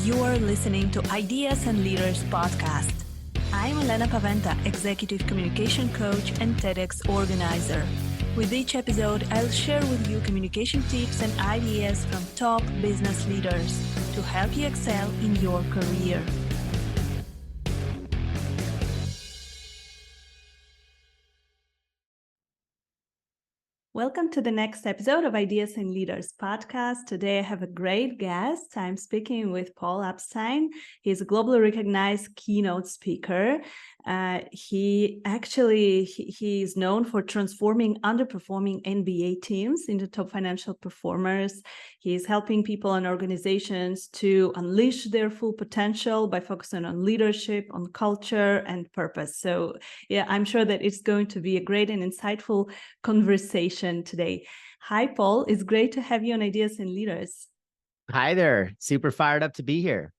You are listening to Ideas and Leaders podcast. I'm Elena Paweta, Executive Communication Coach and TEDx organizer. With each episode, I'll share with you communication tips and ideas from top business leaders to help you excel in your career. Welcome to the next episode of Ideas and Leaders podcast. Today I have a great guest. I'm speaking with Paul Epstein. He's a globally recognized keynote speaker. He is known for transforming underperforming NBA teams into top financial performers. He's helping people and organizations to unleash their full potential by focusing on leadership, on culture, and purpose. So yeah, I'm sure that it's going to be a great and insightful conversation today. Hi, Paul. It's great to have you on Ideas and Leaders. Hi there. Super fired up to be here.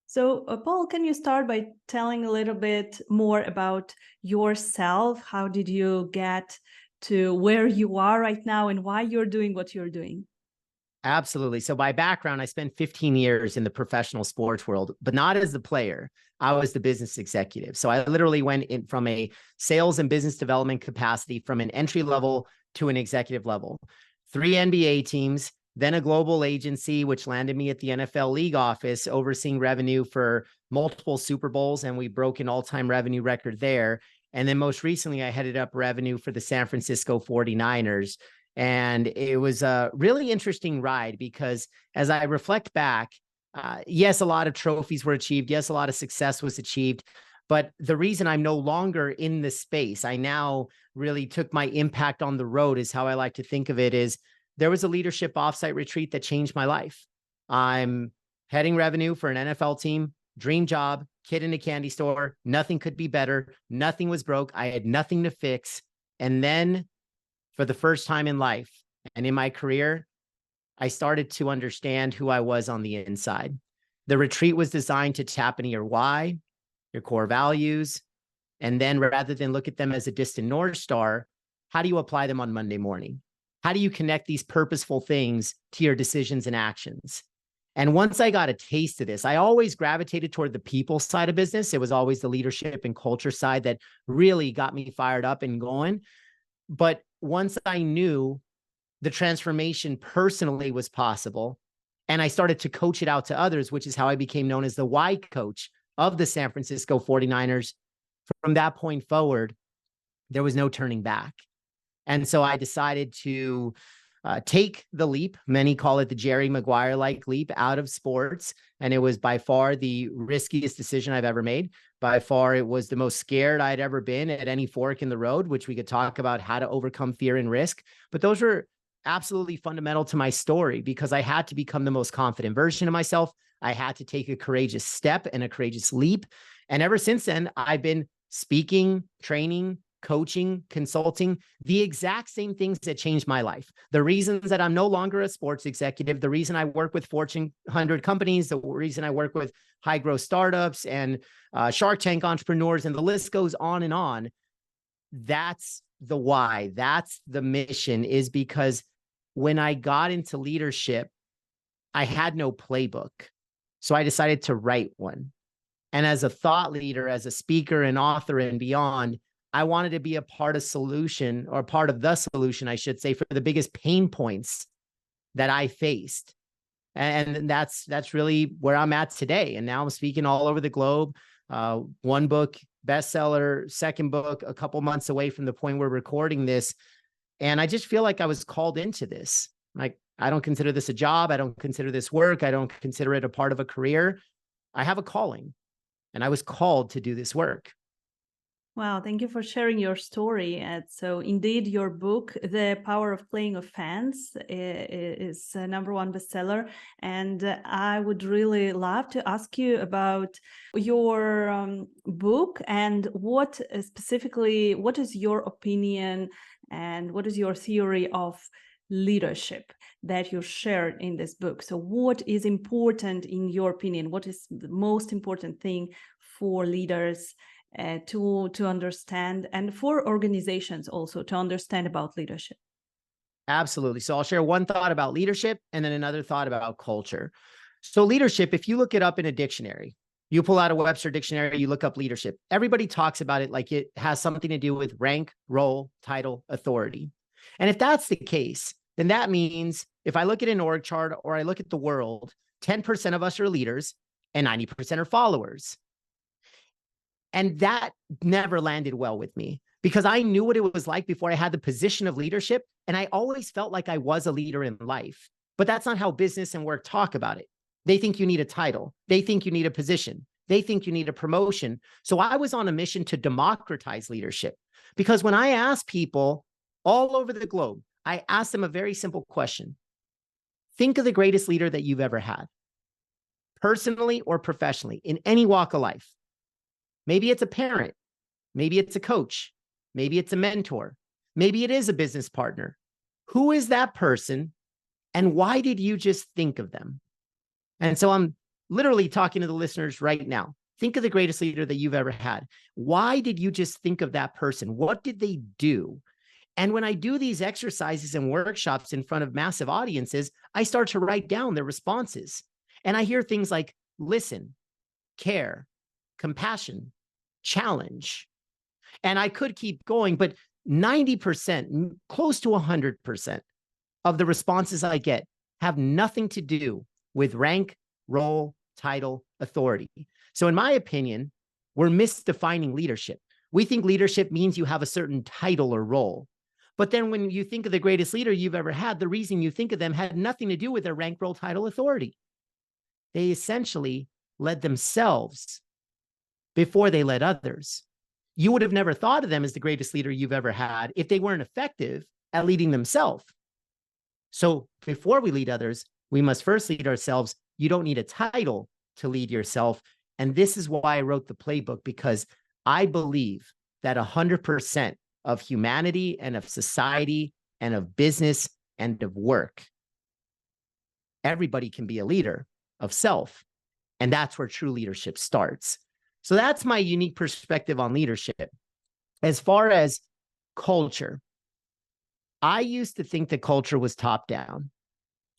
So, Paul, can you start by telling a little bit more about yourself? How did you get to where you are right now and why you're doing what you're doing? Absolutely. So by background, I spent 15 years in the professional sports world, but not as the player. I was the business executive. So I literally went in from a sales and business development capacity from an entry level to an executive level. 3 NBA teams, then a global agency, which landed me at the NFL league office, overseeing revenue for multiple Super Bowls. And we broke an all-time revenue record there. And then most recently, I headed up revenue for the San Francisco 49ers. And it was a really interesting ride because as I reflect back, yes, a lot of trophies were achieved. Yes, a lot of success was achieved. But the reason I'm no longer in this space, I now really took my impact on the road, is how I like to think of it, is there was a leadership offsite retreat that changed my life. I'm heading revenue for an NFL team, dream job, kid in a candy store. Nothing could be better. Nothing was broke. I had nothing to fix. And then for the first time in life and in my career, I started to understand who I was on the inside. The retreat was designed to tap into your why, your core values, and then rather than look at them as a distant North Star, how do you apply them on Monday morning? How do you connect these purposeful things to your decisions and actions? And once I got a taste of this, I always gravitated toward the people side of business. It was always the leadership and culture side that really got me fired up and going. But once I knew the transformation personally was possible, and I started to coach it out to others, which is how I became known as the why coach of the San Francisco 49ers, from that point forward, there was no turning back. And so I decided to take the leap. Many call it the Jerry Maguire-like leap out of sports. And it was by far the riskiest decision I've ever made. By far, it was the most scared I'd ever been at any fork in the road, which we could talk about how to overcome fear and risk. But those were absolutely fundamental to my story because I had to become the most confident version of myself. I had to take a courageous step and a courageous leap. And ever since then, I've been speaking, training, coaching, consulting, the exact same things that changed my life. The reasons that I'm no longer a sports executive, the reason I work with Fortune 100 companies, the reason I work with high growth startups and Shark Tank entrepreneurs, and the list goes on and on. That's the why. That's the mission, is because when I got into leadership, I had no playbook. So I decided to write one. And as a thought leader, as a speaker and author and beyond, I wanted to be a part of solution, or part of the solution, I should say, for the biggest pain points that I faced. And that's really where I'm at today. And now I'm speaking all over the globe. One book, bestseller, second book, a couple months away from the point we're recording this. And I just feel like I was called into this. Like, I don't consider this a job. I don't consider this work. I don't consider it a part of a career. I have a calling, and I was called to do this work. Wow, thank you for sharing your story. So indeed, your book, The Power of Playing Offense, is a #1 bestseller. And I would really love to ask you about your book and what is your opinion and what is your theory of leadership that you shared in this book. So what is important in your opinion? What is the most important thing for leaders to understand, and for organizations also to understand about leadership? Absolutely. So I'll share one thought about leadership and then another thought about culture. So leadership, if you look it up in a dictionary, you pull out a Webster dictionary, you look up leadership. Everybody talks about it like it has something to do with rank, role, title, authority. And if that's the case, then that means if I look at an org chart or I look at the world, 10% of us are leaders and 90% are followers. And that never landed well with me because I knew what it was like before I had the position of leadership. And I always felt like I was a leader in life. But that's not how business and work talk about it. They think you need a title. They think you need a position. They think you need a promotion. So I was on a mission to democratize leadership because when I ask people all over the globe, I ask them a very simple question. Think of the greatest leader that you've ever had, personally or professionally, in any walk of life. Maybe it's a parent. Maybe it's a coach. Maybe it's a mentor. Maybe it is a business partner. Who is that person? And why did you just think of them? And so I'm literally talking to the listeners right now. Think of the greatest leader that you've ever had. Why did you just think of that person? What did they do? And when I do these exercises and workshops in front of massive audiences, I start to write down their responses. And I hear things like listen, care, compassion, challenge. And I could keep going, but 90%, close to 100% of the responses I get have nothing to do with rank, role, title, authority. So in my opinion, we're misdefining leadership. We think leadership means you have a certain title or role. But then when you think of the greatest leader you've ever had, the reason you think of them had nothing to do with their rank, role, title, authority. They essentially led themselves before they led others. You would have never thought of them as the greatest leader you've ever had if they weren't effective at leading themselves. So before we lead others, we must first lead ourselves. You don't need a title to lead yourself. And this is why I wrote the playbook, because I believe that 100% of humanity and of society and of business and of work, everybody can be a leader of self. And that's where true leadership starts. So that's my unique perspective on leadership. As far as culture, I used to think that culture was top down.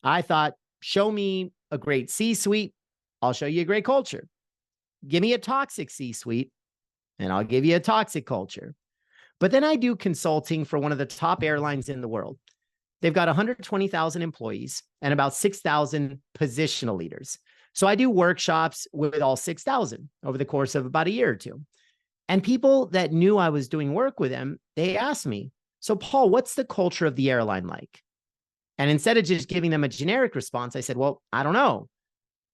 I thought, show me a great C-suite, I'll show you a great culture. Give me a toxic C-suite, and I'll give you a toxic culture. But then I do consulting for one of the top airlines in the world. They've got 120,000 employees and about 6,000 positional leaders. So I do workshops with all 6,000 over the course of about a year or two. And people that knew I was doing work with them, they asked me, so Paul, what's the culture of the airline like? And instead of just giving them a generic response, I said, well, I don't know.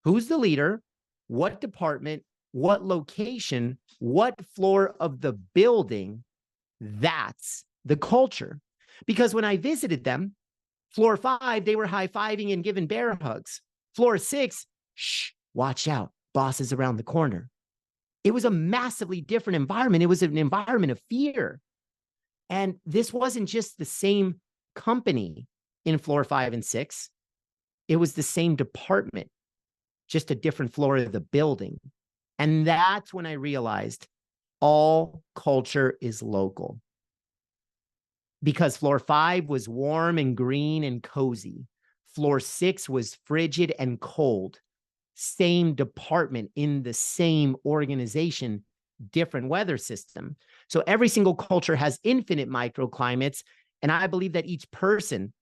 Who's the leader? What department? What location? What floor of the building? That's the culture. Because when I visited them, floor 5, they were high-fiving and giving bear hugs. Floor 6, shh, watch out, boss is around the corner. It was a massively different environment. It was an environment of fear. And this wasn't just the same company in floor 5 and 6. It was the same department, just a different floor of the building. And that's when I realized all culture is local. Because floor 5 was warm and green and cozy. Floor 6 was frigid and cold. Same department in the same organization, different weather system. So every single culture has infinite microclimates. And I believe that each person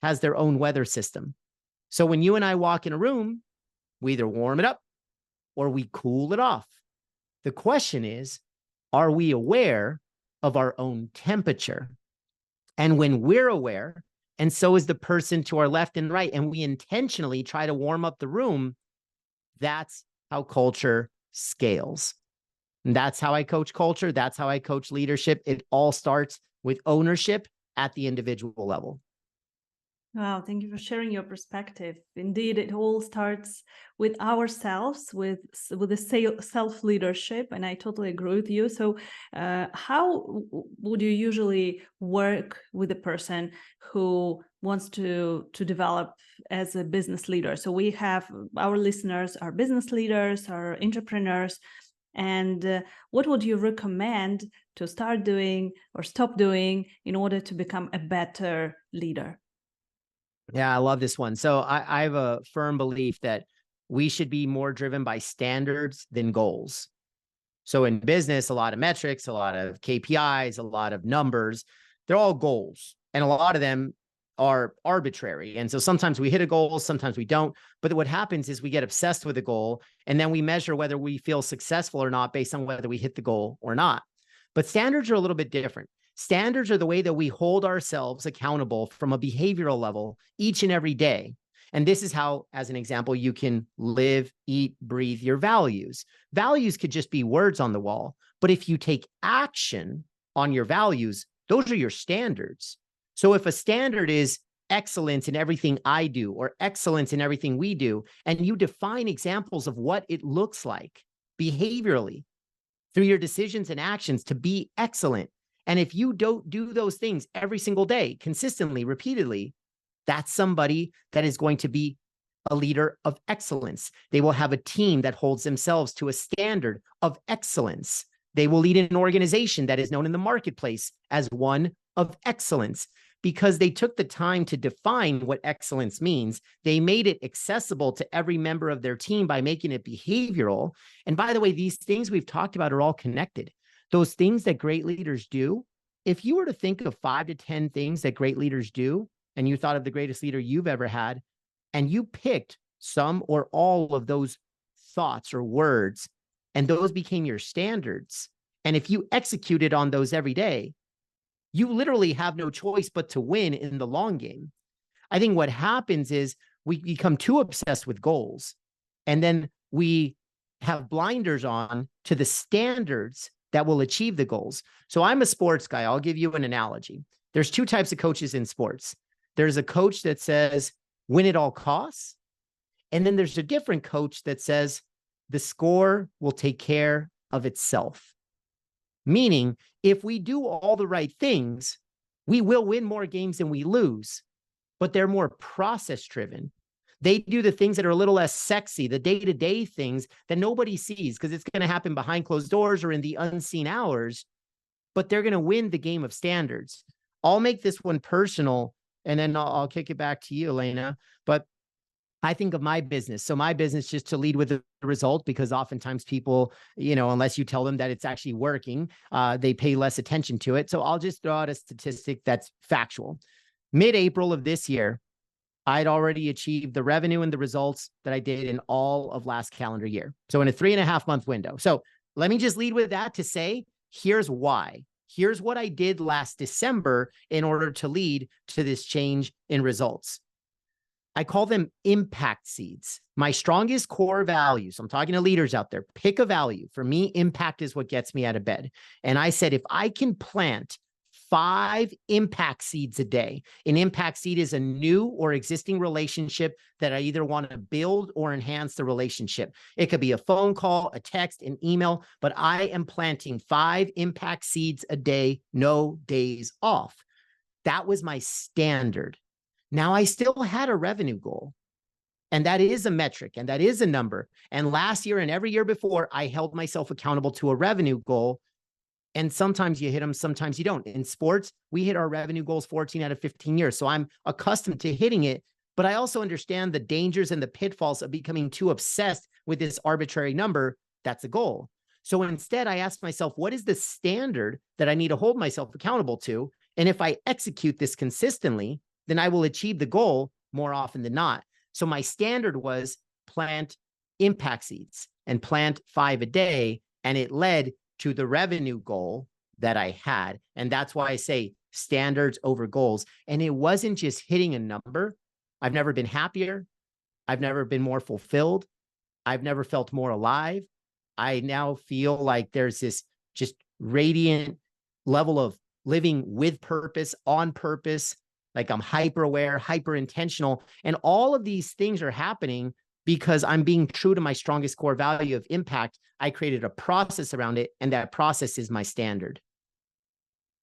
has their own weather system. So when you and I walk in a room, we either warm it up or we cool it off. The question is, are we aware of our own temperature? And when we're aware, and so is the person to our left and right, and we intentionally try to warm up the room, that's how culture scales. And that's how I coach culture. That's how I coach leadership. It all starts with ownership at the individual level. Wow, thank you for sharing your perspective. Indeed, it all starts with ourselves, with the self-leadership, and I totally agree with you. So how would you usually work with a person who wants to develop as a business leader? So we have our listeners, our business leaders, our entrepreneurs, and what would you recommend to start doing or stop doing in order to become a better leader? Yeah, I love this one. So I have a firm belief that we should be more driven by standards than goals. So in business, a lot of metrics, a lot of KPIs, a lot of numbers, they're all goals. And a lot of them are arbitrary. And so sometimes we hit a goal, sometimes we don't. But what happens is we get obsessed with a goal, and then we measure whether we feel successful or not based on whether we hit the goal or not. But standards are a little bit different. Standards are the way that we hold ourselves accountable from a behavioral level each and every day. And this is how, as an example, you can live, eat, breathe your values. Values could just be words on the wall. But if you take action on your values, those are your standards. So if a standard is excellence in everything I do or excellence in everything we do, and you define examples of what it looks like behaviorally through your decisions and actions to be excellent. And if you don't do those things every single day, consistently, repeatedly, that's somebody that is going to be a leader of excellence. They will have a team that holds themselves to a standard of excellence. They will lead an organization that is known in the marketplace as one of excellence because they took the time to define what excellence means. They made it accessible to every member of their team by making it behavioral. And by the way, these things we've talked about are all connected. Those things that great leaders do, if you were to think of 5 to 10 things that great leaders do, and you thought of the greatest leader you've ever had, and you picked some or all of those thoughts or words, and those became your standards, and if you executed on those every day, you literally have no choice but to win in the long game. I think what happens is we become too obsessed with goals, and then we have blinders on to the standards that will achieve the goals. So I'm a sports guy. I'll give you an analogy. There's 2 types of coaches in sports. There's a coach that says, win at all costs. And then there's a different coach that says, the score will take care of itself. Meaning, if we do all the right things, we will win more games than we lose, but they're more process-driven. They do the things that are a little less sexy, the day-to-day things that nobody sees because it's going to happen behind closed doors or in the unseen hours, but they're going to win the game of standards. I'll make this one personal, and then I'll kick it back to you, Elena. But I think of my business. So my business just to lead with the result, because oftentimes people, unless you tell them that it's actually working, they pay less attention to it. So I'll just throw out a statistic that's factual. Mid-April of this year, I'd already achieved the revenue and the results that I did in all of last calendar year. So in a 3.5 month window. So let me just lead with that to say, here's why. Here's what I did last December in order to lead to this change in results. I call them impact seeds. My strongest core values. I'm talking to leaders out there. Pick a value. For me, impact is what gets me out of bed. And I said, if I can plant 5 impact seeds a day. An impact seed is a new or existing relationship that I either want to build or enhance the relationship. It could be a phone call, a text, an email, but I am planting 5 impact seeds a day, no days off. That was my standard. Now I still had a revenue goal, and that is a metric, and that is a number. And last year and every year before, I held myself accountable to a revenue goal. And sometimes you hit them, sometimes you don't. In sports, we hit our revenue goals 14 out of 15 years. So I'm accustomed to hitting it, but I also understand the dangers and the pitfalls of becoming too obsessed with this arbitrary number. That's a goal. So instead, I asked myself, what is the standard that I need to hold myself accountable to? And if I execute this consistently, then I will achieve the goal more often than not. So my standard was plant impact seeds and plant 5 a day. And it led to the revenue goal that I had. And that's why I say standards over goals. And it wasn't just hitting a number. I've never been happier. I've never been more fulfilled. I've never felt more alive. I now feel like there's this just radiant level of living with purpose, on purpose. Like I'm hyper aware, hyper intentional. And all of these things are happening because I'm being true to my strongest core value of impact. I created a process around it, and that process is my standard.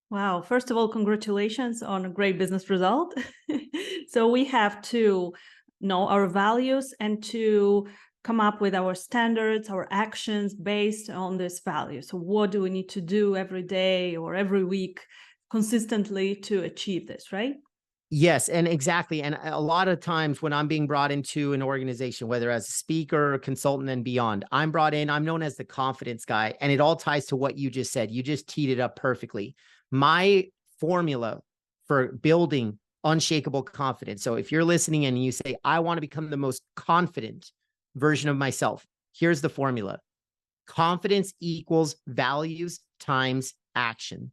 Wow. First of all, congratulations on a great business result. So we have to know our values and to come up with our standards, our actions based on this value. So what do we need to do every day or every week consistently to achieve this, right? Yes, and exactly. And a lot of times when I'm being brought into an organization, whether as a speaker, consultant, and beyond, I'm brought in, I'm known as the confidence guy. And it all ties to what you just said. You just teed it up perfectly. My formula for building unshakable confidence. So if you're listening and you say, I want to become the most confident version of myself, here's the formula. Confidence equals values times action.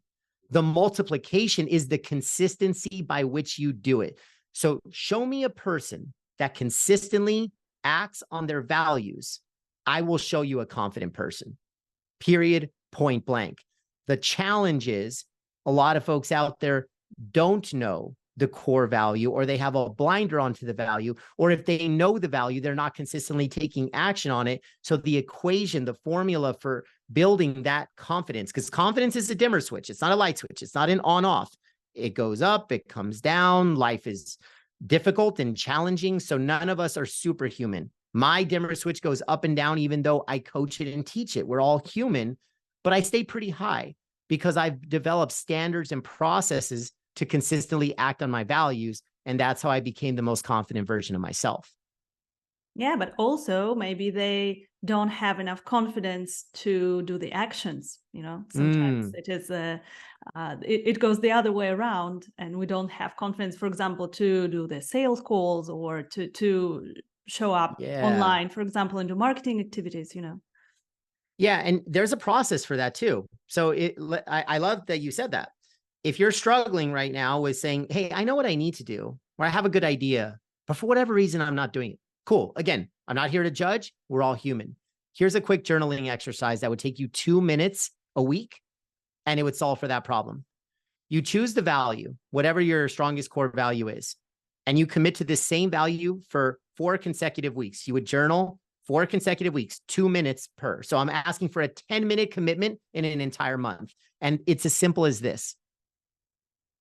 The multiplication is the consistency by which you do it. So show me a person that consistently acts on their values. I will show you a confident person, period, point blank. The challenge is a lot of folks out there don't know the core value, or they have a blinder onto the value, or if they know the value, they're not consistently taking action on it. So the equation, the formula for building that confidence, because confidence is a dimmer switch. It's not a light switch. It's not an on off. It goes up, it comes down. Life is difficult and challenging. So none of us are superhuman. My dimmer switch goes up and down, even though I coach it and teach it. We're all human, but I stay pretty high because I've developed standards and processes to consistently act on my values. And that's how I became the most confident version of myself. Yeah, but also maybe they don't have enough confidence to do the actions. Sometimes it is it goes the other way around, and we don't have confidence, for example, to do the sales calls or to show up online, for example, and do marketing activities. Yeah, and there's a process for that too. So I love that you said that. If you're struggling right now with saying, hey, I know what I need to do, or I have a good idea, but for whatever reason, I'm not doing it. Cool. Again, I'm not here to judge. We're all human. Here's a quick journaling exercise that would take you 2 minutes a week, and it would solve for that problem. You choose the value, whatever your strongest core value is, and you commit to this same value for 4 consecutive weeks. You would journal 4 consecutive weeks, 2 minutes per. So I'm asking for a 10-minute commitment in an entire month. And it's as simple as this.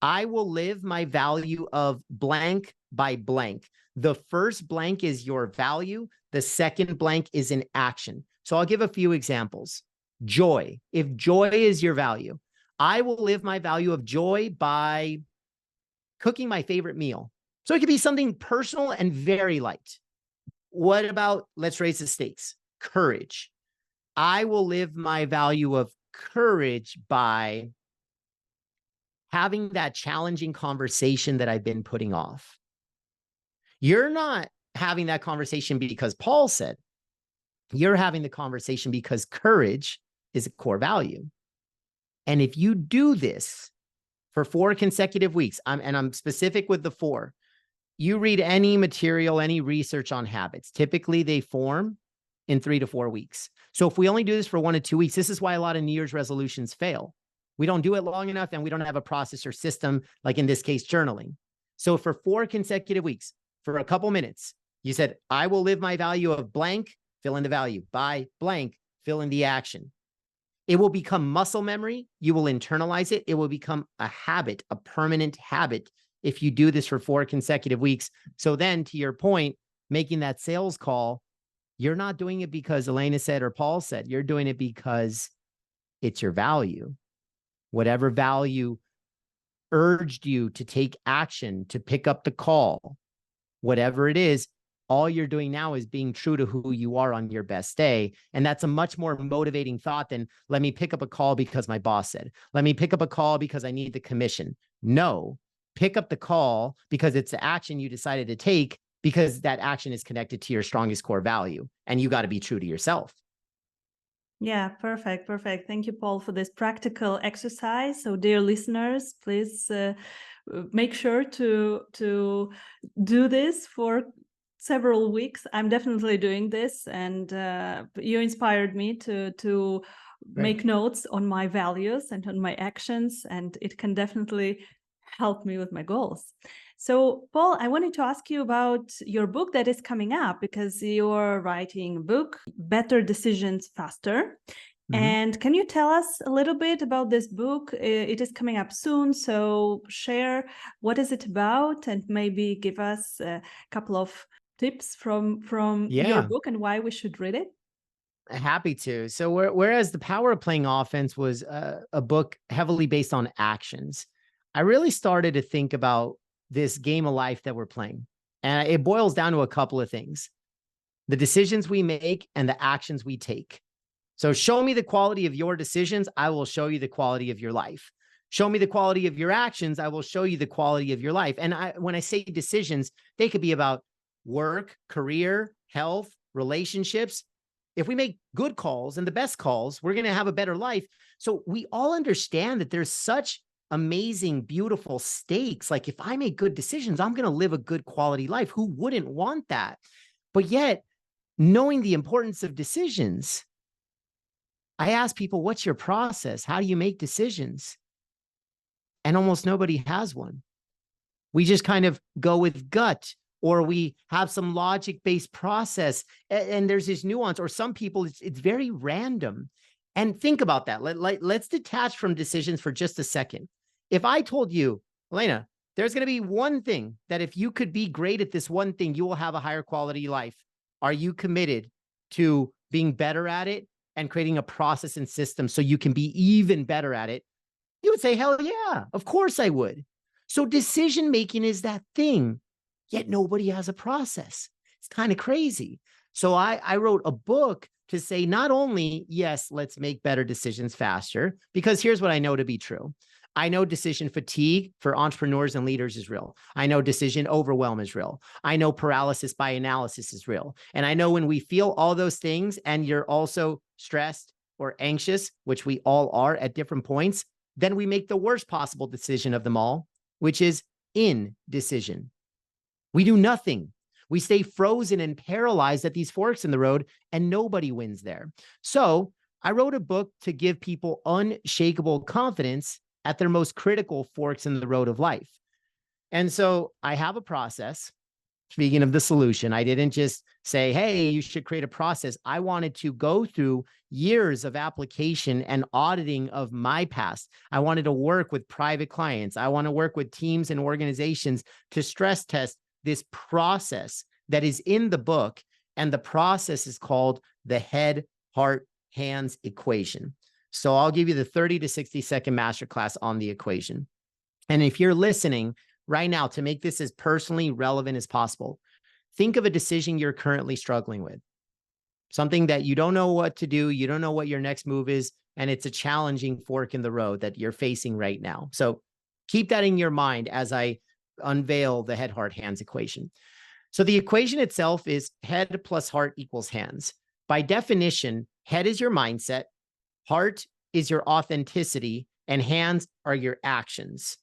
I will live my value of blank by blank. The first blank is your value. The second blank is an action. So I'll give a few examples. Joy. If joy is your value, I will live my value of joy by cooking my favorite meal. So it could be something personal and very light. What about, let's raise the stakes, courage. I will live my value of courage by having that challenging conversation that I've been putting off. You're not having that conversation because Paul said. You're having the conversation because courage is a core value. And if you do this for 4 consecutive weeks, I'm specific with the 4, you read any material, any research on habits, typically they form in 3 to 4 weeks. So if we only do this for 1 to 2 weeks, this is why a lot of New Year's resolutions fail. We don't do it long enough, and we don't have a process or system, like in this case, journaling. So for 4 consecutive weeks, for a couple minutes, you said, I will live my value of blank, fill in the value, by blank, fill in the action. It will become muscle memory. You will internalize it. It will become a habit, a permanent habit, if you do this for 4 consecutive weeks. So then, to your point, making that sales call, you're not doing it because Elena said or Paul said. You're doing it because it's your value. Whatever value urged you to take action, to pick up the call, whatever it is, all you're doing now is being true to who you are on your best day. And that's a much more motivating thought than, let me pick up a call because my boss said, let me pick up a call because I need the commission. No, pick up the call because it's the action you decided to take, because that action is connected to your strongest core value, and you got to be true to yourself. Yeah, perfect. Thank you, Paul, for this practical exercise. So, dear listeners, please make sure to do this for several weeks. I'm definitely doing this, and you inspired me to make notes on my values and on my actions, and it can definitely help me with my goals. So, Paul, I wanted to ask you about your book that is coming up, because you're writing a book, Better Decisions Faster. Mm-hmm. And can you tell us a little bit about this book? It is coming up soon, so share what is it about, and maybe give us a couple of tips from your book and why we should read it. Happy to. So whereas The Power of Playing Offense was a book heavily based on actions, I really started to think about this game of life that we're playing. And it boils down to a couple of things: the decisions we make and the actions we take. So show me the quality of your decisions, I will show you the quality of your life. Show me the quality of your actions, I will show you the quality of your life. And when I say decisions, they could be about work, career, health, relationships. If we make good calls and the best calls, we're going to have a better life. So we all understand that there's such amazing, beautiful stakes. Like, if I make good decisions, I'm going to live a good quality life. Who wouldn't want that? But yet, knowing the importance of decisions, I ask people, what's your process? How do you make decisions? And almost nobody has one. We just kind of go with gut, or we have some logic-based process, and there's this nuance. Or some people, it's very random. And think about that. Let's detach from decisions for just a second. If I told you, Elena, there's going to be one thing that if you could be great at this one thing, you will have a higher quality life. Are you committed to being better at it and creating a process and system so you can be even better at it? You would say, hell yeah, of course I would. So decision-making is that thing, yet nobody has a process. It's kind of crazy. So I wrote a book to say, not only, yes, let's make better decisions faster, because here's what I know to be true. I know decision fatigue for entrepreneurs and leaders is real. I know decision overwhelm is real. I know paralysis by analysis is real. And I know when we feel all those things and you're also stressed or anxious, which we all are at different points, then we make the worst possible decision of them all, which is indecision. We do nothing. We stay frozen and paralyzed at these forks in the road, and nobody wins there. So I wrote a book to give people unshakable confidence at their most critical forks in the road of life. And so I have a process. Speaking of the solution, I didn't just say, hey, you should create a process. I wanted to go through years of application and auditing of my past. I wanted to work with private clients. I want to work with teams and organizations to stress test this process that is in the book. And the process is called the head, heart, hands equation. So I'll give you the 30 to 60-second masterclass on the equation. And if you're listening right now, to make this as personally relevant as possible, think of a decision you're currently struggling with. Something that you don't know what to do, you don't know what your next move is, and it's a challenging fork in the road that you're facing right now. So keep that in your mind as I unveil the head, heart, hands equation. So the equation itself is head plus heart equals hands. By definition, head is your mindset, heart is your authenticity, and hands are your actions.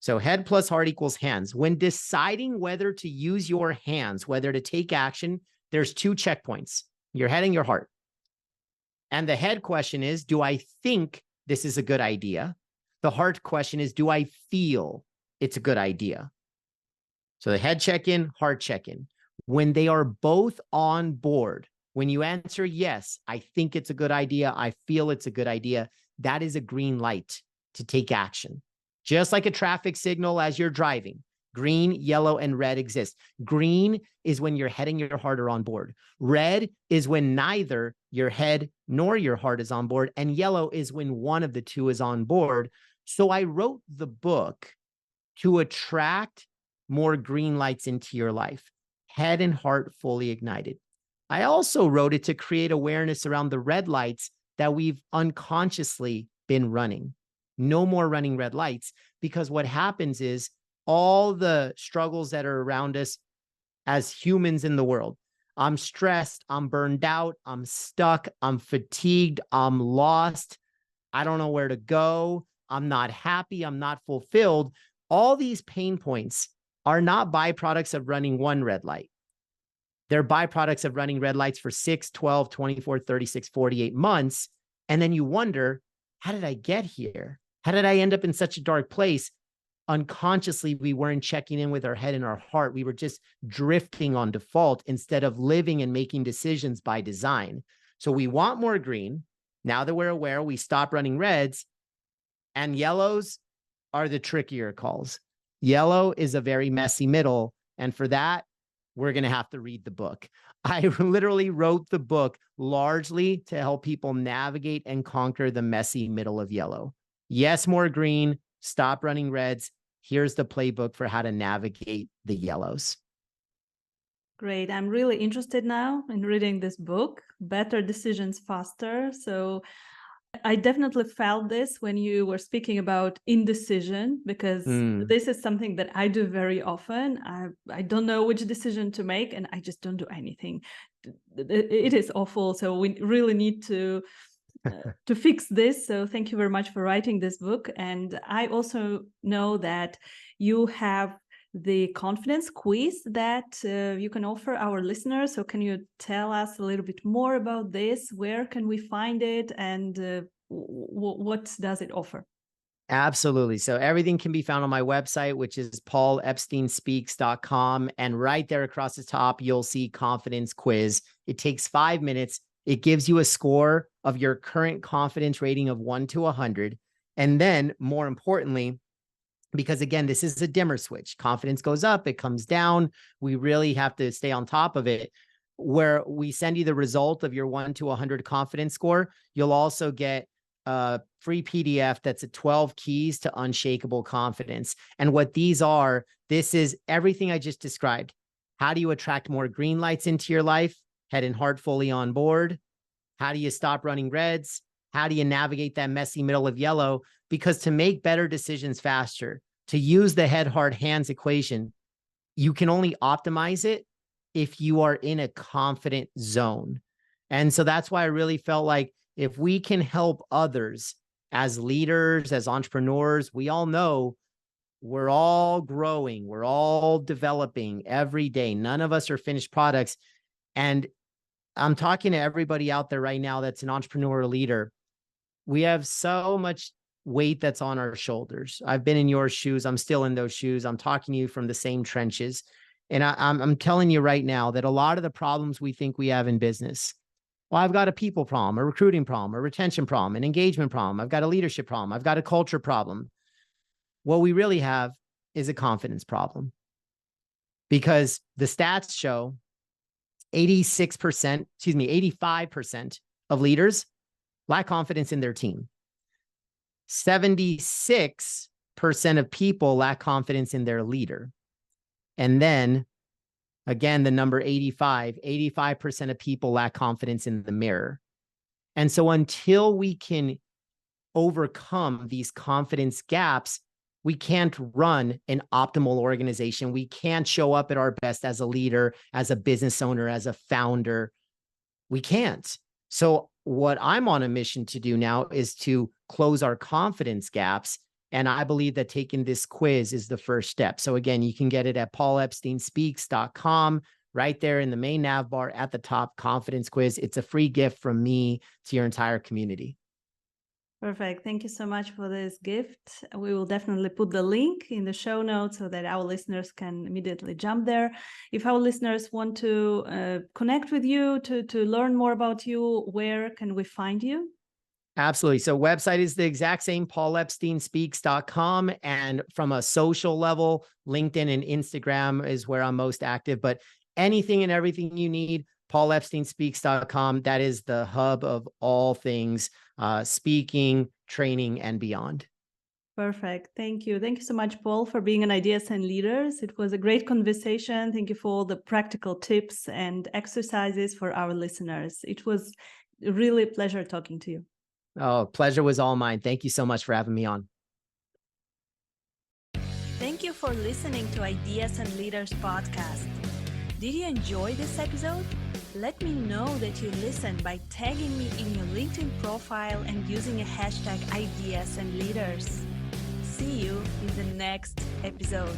So head plus heart equals hands. When deciding whether to use your hands, whether to take action, there's two checkpoints, your head and your heart. And the head question is, do I think this is a good idea? The heart question is, do I feel it's a good idea? So the head check-in, heart check-in. When they are both on board, when you answer, yes, I think it's a good idea, I feel it's a good idea, that is a green light to take action. Just like a traffic signal as you're driving, green, yellow, and red exist. Green is when your head and your heart are on board. Red is when neither your head nor your heart is on board. And yellow is when one of the two is on board. So I wrote the book to attract more green lights into your life, head and heart fully ignited. I also wrote it to create awareness around the red lights that we've unconsciously been running. No more running red lights, because what happens is all the struggles that are around us as humans in the world. I'm stressed, I'm burned out, I'm stuck, I'm fatigued, I'm lost, I don't know where to go, I'm not happy, I'm not fulfilled. All these pain points are not byproducts of running one red light. They're byproducts of running red lights for 6, 12, 24, 36, 48 months. And then you wonder, how did I get here? How did I end up in such a dark place? Unconsciously, we weren't checking in with our head and our heart. We were just drifting on default instead of living and making decisions by design. So we want more green. Now that we're aware, we stop running reds, and yellows are the trickier calls. Yellow is a very messy middle. And for that, we're going to have to read the book. I literally wrote the book largely to help people navigate and conquer the messy middle of yellow. Yes, more green, stop running reds, Here's the playbook for how to navigate the yellows. Great. I'm really interested now in reading this book, Better Decisions Faster. So I definitely felt this when you were speaking about indecision, because this is something that I do very often. I don't know which decision to make, and I just don't do anything. It is awful. So we really need to fix this. So thank you very much for writing this book. And I also know that you have the confidence quiz that you can offer our listeners. So can you tell us a little bit more about this? Where can we find it, and what does it offer? Absolutely. So everything can be found on my website, which is paulepsteinspeaks.com. And right there across the top, you'll see confidence quiz. It takes 5 minutes. It gives you a score of your current confidence rating of 1 to 100. And then more importantly, because again, this is a dimmer switch. Confidence goes up, it comes down. We really have to stay on top of it. Where we send you the result of your 1 to 100 confidence score, you'll also get a free PDF that's 12 keys to unshakable confidence. And what these are, this is everything I just described. How do you attract more green lights into your life? Head and heart fully on board. How do you stop running reds? How do you navigate that messy middle of yellow? Because to make better decisions faster, to use the head, heart, hands equation, you can only optimize it if you are in a confident zone. And so that's why I really felt like if we can help others as leaders, as entrepreneurs, we all know we're all growing, we're all developing every day. None of us are finished products. And I'm talking to everybody out there right now that's an entrepreneur or leader. We have so much weight that's on our shoulders. I've been in your shoes. I'm still in those shoes. I'm talking to you from the same trenches. And I'm telling you right now that a lot of the problems we think we have in business, well, I've got a people problem, a recruiting problem, a retention problem, an engagement problem. I've got a leadership problem. I've got a culture problem. What we really have is a confidence problem, because the stats show 85% of leaders lack confidence in their team. 76% of people lack confidence in their leader. And then again, the number 85% of people lack confidence in the mirror. And so until we can overcome these confidence gaps, we can't run an optimal organization. We can't show up at our best as a leader, as a business owner, as a founder. We can't. So what I'm on a mission to do now is to close our confidence gaps. And I believe that taking this quiz is the first step. So again, you can get it at paulepsteinspeaks.com, right there in the main nav bar at the top, confidence quiz. It's a free gift from me to your entire community. Perfect. Thank you so much for this gift. We will definitely put the link in the show notes so that our listeners can immediately jump there. If our listeners want to connect with you, to learn more about you, where can we find you? Absolutely. So website is the exact same, paulepsteinspeaks.com. And from a social level, LinkedIn and Instagram is where I'm most active. But anything and everything you need, paulepsteinspeaks.com. That is the hub of all things speaking, training, and beyond. Perfect. Thank you. Thank you so much, Paul, for being on Ideas and Leaders. It was a great conversation. Thank you for all the practical tips and exercises for our listeners. It was really a pleasure talking to you. Oh, pleasure was all mine. Thank you so much for having me on. Thank you for listening to Ideas and Leaders podcast. Did you enjoy this episode? Let me know that you listened by tagging me in your LinkedIn profile and using a hashtag Ideas and Leaders. See you in the next episode.